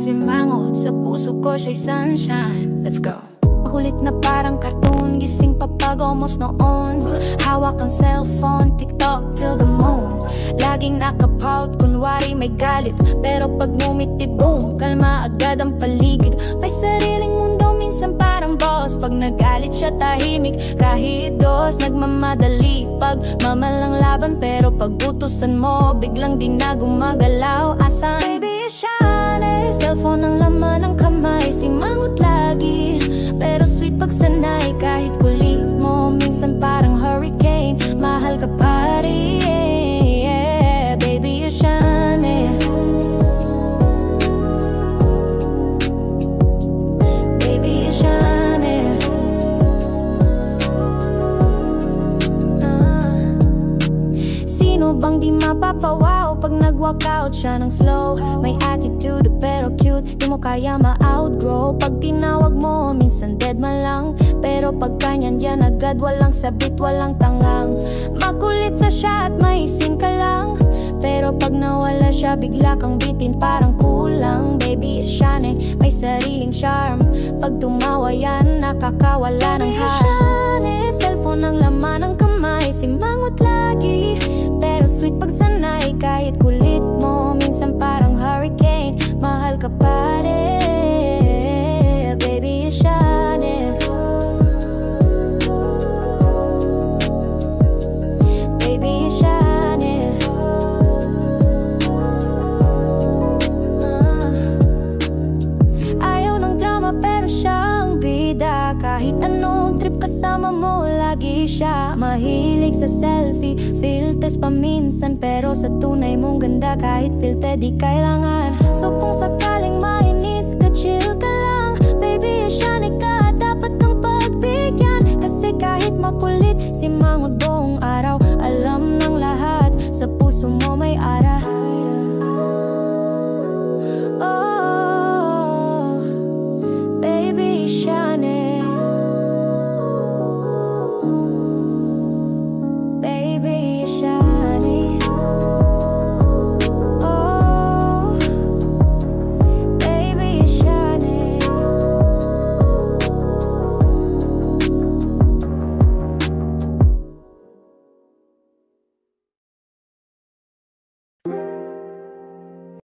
Simangot sa puso ko siya'y sunshine. Let's go. Makulit na parang cartoon, gising pa pag almost noon. Hawak ang cellphone, TikTok till the moon. Laging nakapout, kunwari may galit, pero pag ngumiti boom, kalma agad ang paligid. May sariling mundo, minsan parang boss. Pag nagalit siya tahimik, kahit dos nagmamadali. Pag mamalang laban, pero pag utusan mo, biglang di na gumagalaw. Asan? Baby, siya cellphone ang laman ng kamay, simangot lagi, pero sweet pag sanay. Kahit kulit mo, minsan parang hurricane, mahal ka pa rin, yeah. Baby, you shine, yeah. Baby, you shine, yeah. Sino bang di mapapawaw pag nag-walkout siya ng slow? May attitude pero cute, di mo kaya ma-outgrow. Pag tinawag mo, minsan dead man lang, pero pag kanyan yan agad, walang sabit, walang tangang. Makulit sa siya at maisin ka lang, pero pag nawala siya, bigla kang bitin, parang kulang. Baby, shine, may sariling charm. Pag tumawa yan, nakakawala ng harm. Cellphone ang laman ng kamay, simangot lagi, pero sweet pag sanay. Kahit kulit mo, minsan parang hurricane, mahal ka pa rin. Baby, you shine, yeah. Baby, you shine, yeah. Ayaw ng drama pero siya ang bida. Kahit anong trip kasama mo, lagi siya. Mahilig sa selfie, filters pa minsan, pero sa tunay mong ganda, kahit filter di kailangan. So kung sakaling mainis ka, chill ka lang. Baby, shine ka, dapat kang pagbigyan. Kasi kahit makulit, simangot